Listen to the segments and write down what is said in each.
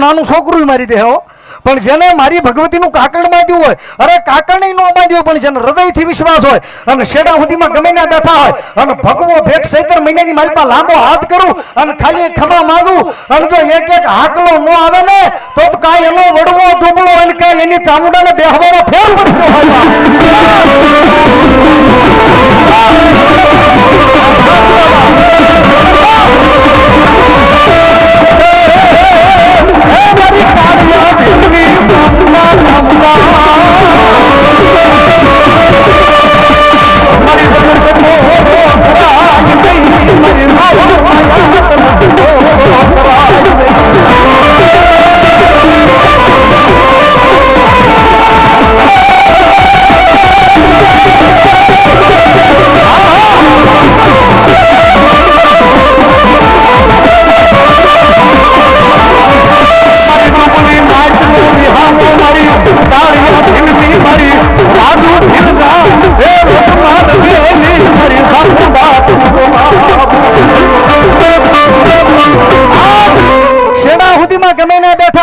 નાનું છોકરું મારી દે હો પણ જેને મારી ભગવતીનું કાકડ બાંધ્યું હોય અરે કાકડ નહીં ન બાંધ્યું હોય પણ જેને હૃદયથી વિશ્વાસ હોય અને શેડા સુધીમાં ગમે ના બેઠા હોય અને ભગવો ભેગ 17 મહિનાની માલપા લાંબો હાથ કરું અને ખાલી ખમા માંગુ અને જો એક એક હાકલો ન આવે ને તો કાંઈ એનો વડવો દુબળો અને કાંઈ એની ચામુંડાને બેહવાનો ફેર પડતો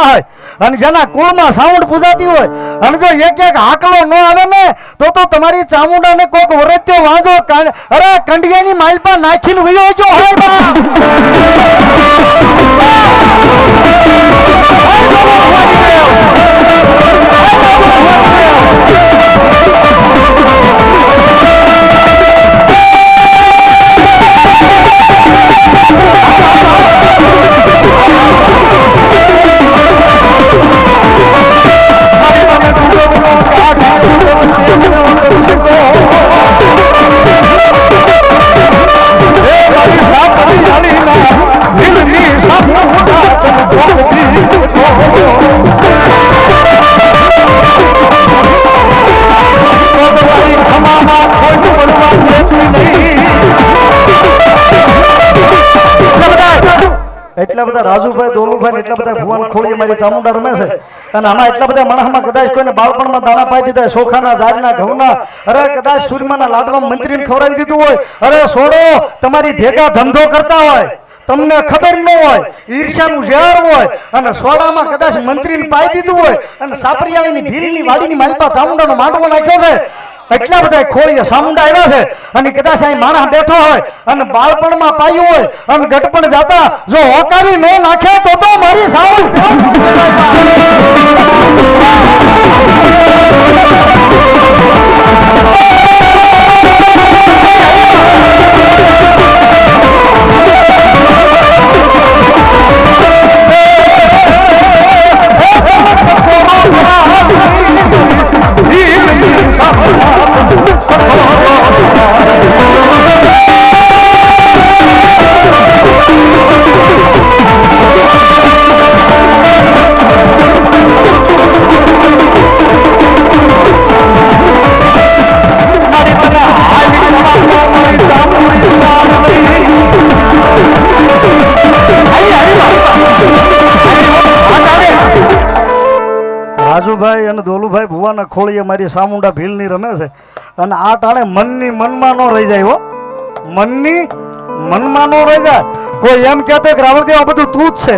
હોય અને જેના કુળમાં સાઉન્ડ પૂજાતી હોય અને જો એક એક હાકલો ન આવે ને તો તમારી ચામુંડાને કોક વરત્યો વાંધો અરે કંડિયાની માલપા નાખીને વયો ગયો હોય એટલા બધા રાજુભાઈ દોલુભાઈ એટલા બધા ભુવન ખોળી મારી ચામુંડા રમે છે અને આમાં એટલા બધા માણસમાં કદાચ કોઈને બાળપણમાં દાણા પાઈ દીધા સોખાના ઝાડના ઘઉંના અરે કદાચ સૂર્યમાના લાડવામાં મંત્રીને ખવડાવી દીધું હોય અરે છોડો તમારી ભેગા ધંધો કરતા હોય તમને ખબર ન હોય ઈર્ષ્યાનું ઝેર હોય અને સોડામાં કદાચ મંત્રીને પાઈ દીધું હોય અને સાપરિયાળીની ભીલની વાડીની માલપા ચામુંડાનો માંડવો નાખ્યો છે એટલા બધા ખોળીએ ચામુંડા આવ્યા છે અને કદાચ અહીં માણસ બેઠો હોય અને બાળપણમાં પાયું હોય અને ગટપણ જાતા જો હોકાવી ન નાખે તો મારી સાવળ રાજુભાઈ અને દોલુભાઈ ભુવાના ખોળીએ મારી ચામુંડા ભીલની રમે છે અને આ ટાણે મનની મનમાં ન રહી જાય હો મનની મનમાં ન રહી જાય કોઈ એમ કહેતો કે રાવણ દેવા બધું તું જ છે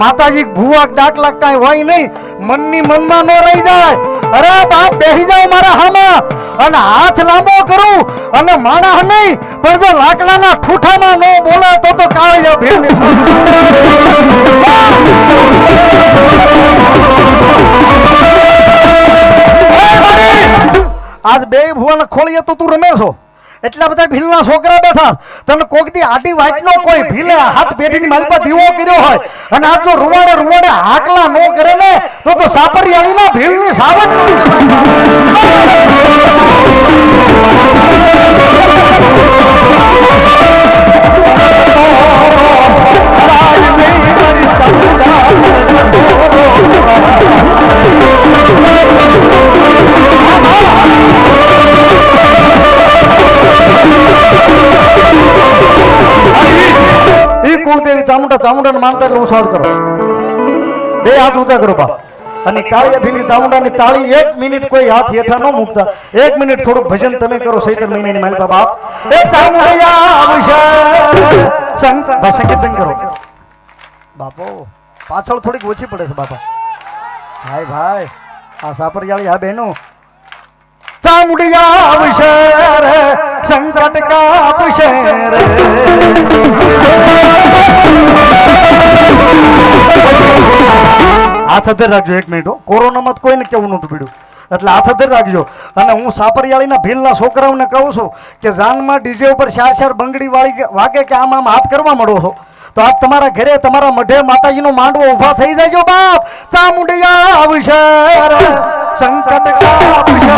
માતાજી ભુવા ડાકલા કાંઈ હોય નહીં મનની મનમાં ન રહી જાય અરે બાપ બેસી જાવ મારા હામાં અને હાથ લાંબો કરું અને માણસ નહીં પણ જો લાકડાના ઠૂઠામાં ન બોલે તો કાળી જાવ ભીલની આજ બે ભુવન ખોળીએ તો તું રમે છો એટલા બધા ભીલના છોકરા બેઠા તને કોકથી આટી વાટનો કોઈ ભીલે હાથ પેઢીની માલપા દીવો કર્યો હોય અને આ જો રૂવાડે હાકલા નો કરે ને તો સાપરિયાળીના ભીલની સાવટ ચામુંડા માનતા એટલે હું સ્વાદ કરો બે હાથ ઊંચા કરો બા અને કાળિયા ભીલની ચામુંડાની તાળી 1 મિનિટ કોઈ હાથ હેઠા ન મૂકતા 1 મિનિટ થોડું ભજન તમે કરો 17 મહિનાની માલપા બાપ એ ચામુંડા આવશે સંગીત બંધ કરો બાપો પાછળ થોડીક ઓછી પડે છે બાપા. ભાઈ ભાઈ આ સાપરિયાળી આ બહેનો ચામુંડિયા આવશે રે સંકટ કાપશે રે. હાથ અધર રાખજો 1 મિનિટ. કોરોનામાં તો કોઈને કેવું નતું પડ્યું એટલે હાથ અધર રાખજો. અને હું સાપરિયાળીના ભીલના છોકરાઓને કહું છું કે જાનમાં ડીજે ઉપર 4 બંગડી વાગે કે આમ હાથ કરવા મળો છો તો આપ તમારા ઘરે તમારા મઢે માતાજીનો માંડવો ઊભા થઈ જાયજો બાપ. ચામુંડિયા આવશે રે સંકટ કાપશે.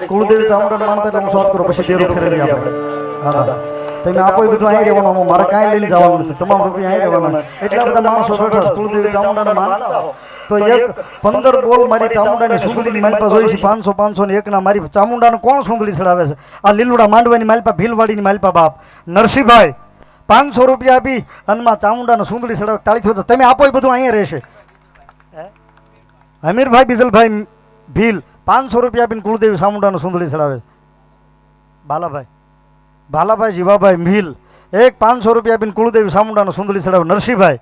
કુળદેવી ચામુંડા માનતા તમે શોધ કરો પછી દેરો ફેરવી આપણે. હા તમે આપો એ બધું અહીં રહેવાનું. મારે કાંઈ લઈને જવાનું નથી. તમામ રૂપિયા અહીં રહેવાના. એટલા બધા માણસો બેઠા કુળદેવી ચામુંડાને માનતા તો એક 15 બોલ મારી ચામુંડાની સુંદડીની માલપા જોઈ છે. 500 500 ને એકના મારી ચામુંડાને કોણ સુંદડી ચડાવે છે? આ લીલુડા માંડવાની માલપા ભીલવાડીની માલપા બાપ નરસિંહભાઈ 500 રૂપિયા આપી અને માં ચામુંડાને સુંદડી ચડાવે તાળી થયો. તમે આપો એ બધું અહીંયા રહેશે. અમીરભાઈ બીજલભાઈ ભીલ 500 રૂપિયા આપીને કુળદેવી ચામુંડાને સુંદડી ચડાવે. બાલાભાઈ જીવાભાઈ ભીલ એક 500 રૂપિયા આપીને કુળદેવી ચામુંડાને સુંદડી ચડાવે. નરસિંહભાઈ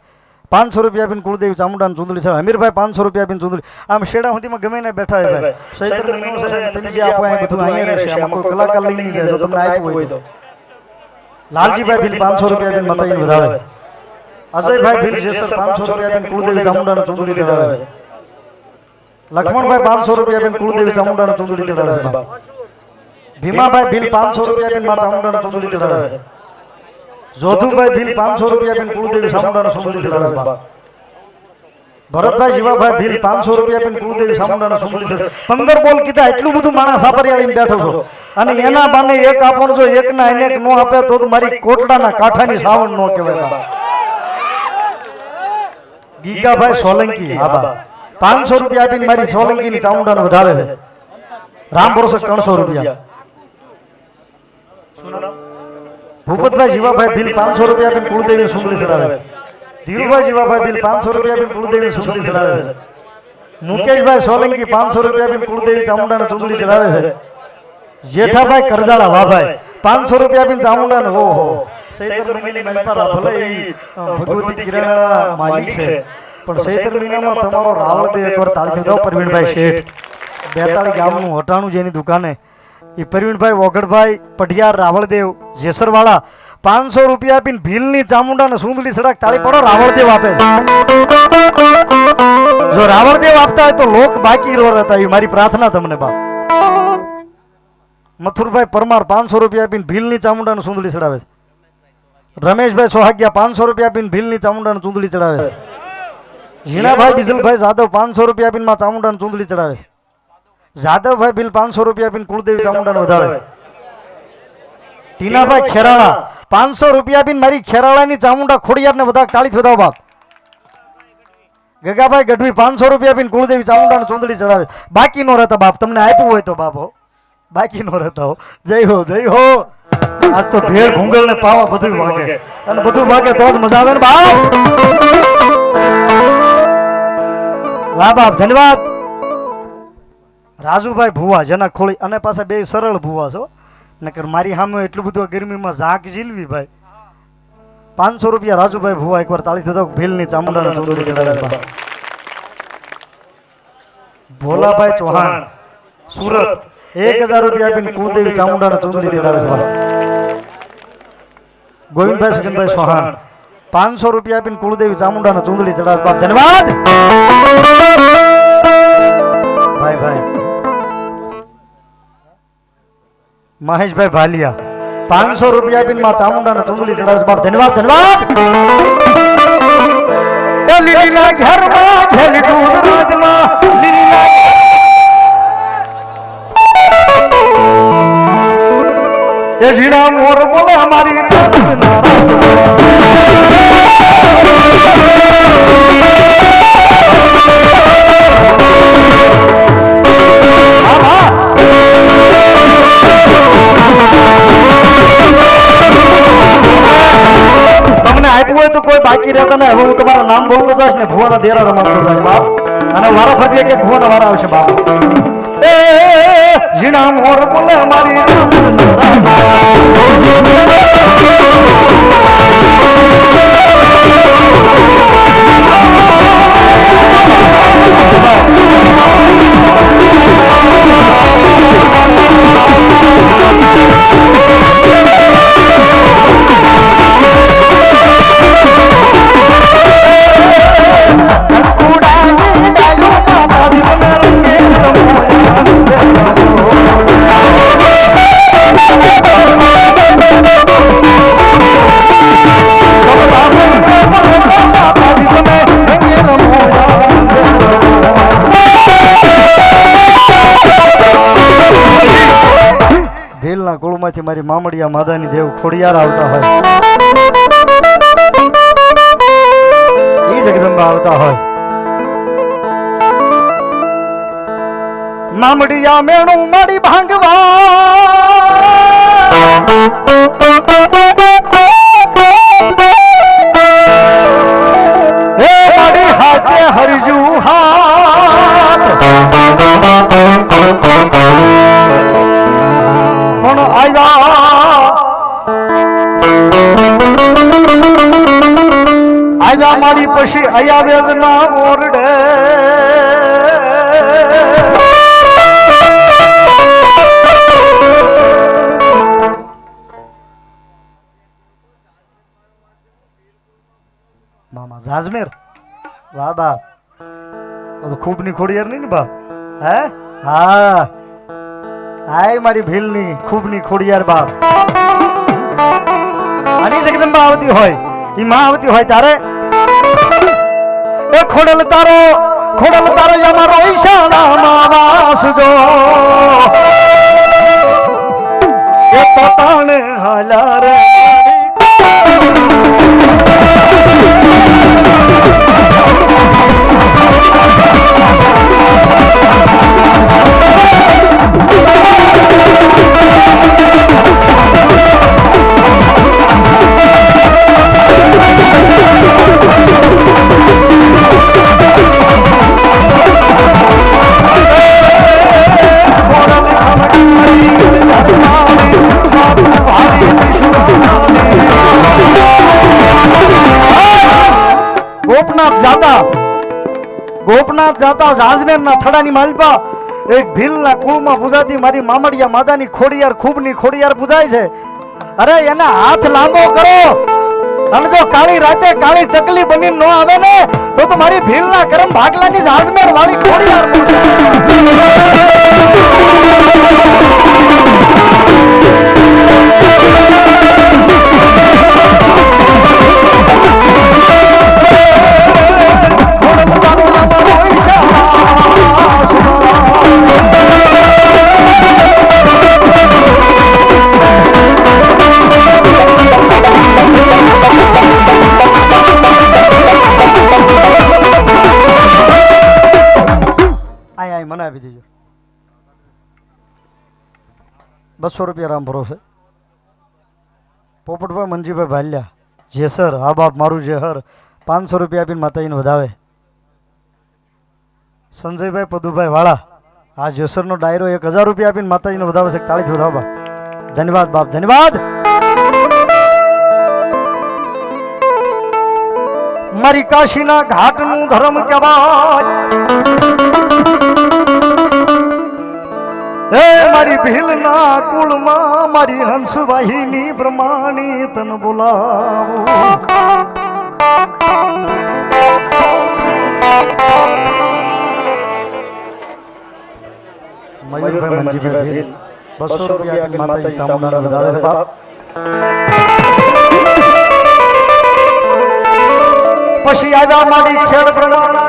500 રૂપિયા આપીને કુળદેવી ચામુંડાને સુંદડી ચડાવે. અમીરભાઈ 500 રૂપિયા આપીને સુંદડી. આમ શેડા સુધીમાં ગમે ને બેઠા હે ભાઈ. સૈતર મહિનો છે તમે જે આપો એ બધું અહીંયા રહેશે. આમાં કોઈ કલાકાર લઈ નહીં જાય. જો તમને આપ્યું હોય તો લાલજીભાઈ ભીલ 500 રૂપિયા આપીને મતાઈને વધાવે. અજયભાઈ ભીલ જેસર 500 રૂપિયા આપીને કુળદેવી ચામુંડાને સુંદડી ચડાવે. લક્ષ્મણભાઈ 500 રૂપિયા આપીને કુળદેવી ચામુંડાને સુંદડી ચડાવે. ભીમાભાઈ ભીલ 500 રૂપિયા આપીને માં ચામુંડાને સુંદડી ચડાવે. જોધુભાઈ ભીલ 500 રૂપિયા આપીને કુળદેવી ચામુંડાને સુંદડી ચડાવે. ભરતભાઈ જીવાભાઈ ભીલ 500 રૂપિયા આપીને કુળદેવી ચામુંડાને સુંદડી ચડાવે. 15 બોલ કીધા. એટલું બધું માણસ સાપરિયાળીને બેઠો છો અને એના બાને એક આપણ જો એકના એને નો આપે તો મારી કોટડાના કાંઠાની સાવણ નો કહેવાય. ગીગાભાઈ સોલંકી હા બા 500 રૂપિયા આપીને મારી સોલંકીની ચામુંડાને વધારે છે. રામ ભરોસે 300 રૂપિયા. ભૂપતભાઈ જીવાભાઈ ભીલ 500 રૂપિયા આપીને કુળદેવી સુંદડી ચડાવે. ધીરુભાઈ જીવાભાઈ ભીલ 500 રૂપિયા આપીને કુળદેવી સુંદડી ચડાવે. મુકેશભાઈ સોલંકી 500 રૂપિયા આપીને કુળદેવી ચામુંડાને સુંદડી ચડાવે છે. જેઠાભાઈ કરજાળા વાભાઈ 500 રૂપિયા આપીને ચામુંડાને ઓહો સૈતર મહિનાની મહેતા ભલે ભગવતી કિરાણા માલિક છે પણ સૈતર મહિનામાં તમારો રાવળ દે એકવાર તાળી દો. પરવીણભાઈ શેઠ 42 ગામનું હટાણું જેની દુકાને એ પરવીણભાઈ વગડભાઈ પઢિયાર રાવળદેવ જેસરવાળા 500 રૂપિયા આપીને ભીલની ચામુંડાને સુંદડી સડાક તાળી પડો. રાવળદેવ આપે છે. જો રાવળદેવ આપતા હોય તો લોક બાકી રો રહેતા. એ મારી પ્રાર્થના તમને બાપ. મથુરભાઈ પરમાર 500 રૂપિયા આપીને ભીલની ચામુંડાને સુંદડી ચડાવે છે. રમેશભાઈ સોહાગિયા 500 રૂપિયા આપીને ભીલની ચામુંડાને સુંદડી ચડાવે છે. ઝીણાભાઈ બીજલભાઈ જાદવ 500 રૂપિયા આપીને માં ચામુંડાને સુંદડી ચડાવે છે. જાદવભાઈ ભીલ 500 રૂપિયા આપીને કુળદેવી ચામુંડાને વધારે. ટીનાભાઈ ખેરાળા 500 રૂપિયા આપીને મારી ખેરાળાની ચામુંડા ખોડિયારને બધા તાળી વધાવો બાપ. ગગાભાઈ ગઢવી 500 રૂપિયા આપીને કુળદેવી ચામુંડાને સુંદડી ચડાવે. બાકી નો રહેતા બાપ. તમને આપ્યું હોય તો બાપ હો બાકી નો રહેતા હો. જય હો જય હો. આજ તો ભેળ ભૂંગળ ને પાવા બધું વાગે અને બધું વાગે તો જ મજા આવે ને બાપ. વાહ બાપ ધન્યવાદ. રાજુભાઈ ભુવા જેના ખોળી અને પાછા બે સરળ ભુવા છો નકર મારી સામે એટલું બધું ગરમીમાં ઝાંક ઝીલવી ભાઈ. 500 રૂપિયા રાજુભાઈ ભુવા એકવાર તાળી થતો ભીલની ચામુંડાને સુંદડી ચડાવે. ભોલાભાઈ ચૌહાણ સુરત 1000 રૂપિયા આપીને કુળદેવી ચામુંડાને સુંદડી ચડાવે છે. ગોવિંદભાઈ સગનભાઈ ચૌહાણ 500 રૂપિયા આપીને કુળદેવી ચામુંડાને સુંદડી ચડાવે. બાપ ધન્યવાદ. ભાઈ ભાઈ મહેશભાઈ ભાલિયા 500 રૂપિયા આપીને માં ચામુંડાને ચુંદડી ચડાવે છે બાપ ધન્યવાદ ધન્યવાદ એ લીલીના ઘરમાં ખેલી દૂધ રાજમાં લીલીના એ ઝીણા મોર બોલે અમારી ચામુંડા તો કોઈ બાકી રહેતા ને હવે હું તમારું નામ બોલતો જઈશ ને ભુવાના દેરા રમાડતો જઈશ બાપ અને વારા ફરતી કે ભુવાના વારા આવશે બાપ એ ઝીણા મોર બોલે અમારી ભીલના કુળમાંથી મારી મામડિયા માદાની દેવ ખોડિયાર આવતા હોય ઈ જગદંબા આવતા હોય મામડિયા મેણું માડી ભાંગવા હે માડી હાથે હરજુ હાથ પણ આવ્યા મારી પછી આયા વેદના ઓરડે મામા જાજમેર વાહ બાપ ખૂબ ની ખોડિયાર નહીં ને બાપ હે હા હાય મારી ભીલની ખૂબની ખોડિયાર બાપ આની જગદંબા આવતી હોય ઈ માં આવતી હોય ત્યારે એ ખોડલ તારો અમારો ઈશાણામાં વાસજો એ પોતાને હાલા રે ગોપનાથ જાતા જાજમેરના થડાની માલપા એક ભીલના કુળમાં પૂજાતી મારી મામડિયા માદાની ખોડિયાર ખૂબની ખોડિયાર પૂજાય છે અરે એને હાથ લાંબો કરો અને જો કાળી રાતે કાળી ચકલી બની ન આવે ને તો મારી ભીલના કરમ ભાગલાની જાજમેર વાળી ખોડિયાર મનાવી દેજો 200 રૂપિયા રામ ભરોસે પોપટભાઈ મંજીભાઈ ભાલ્યા જેસર હા બાપ મારું જેહર 500 રૂપિયા આપીને માતાજીને વધાવે સંજયભાઈ પદુભાઈ વાળા આ જેસરનો ડાયરો 1000 રૂપિયા આપીને માતાજીને વધાવે છે તાળીથી વધાવો બાપ ધન્યવાદ બાપ ધન્યવાદ મારી કાશીના ઘાટનું ધર્મ કહેવાય હે મારી ભીલના કુળમાં મારી હંસવાહિની બ્રહ્માણી તન બોલાવું મયુરભાઈ મંજીભાઈ ભીલ 200 રૂપિયા કે માતાજી ચામુંડા વધારે બાપ પછી આવ્યા મારી ખેડ પ્રણામ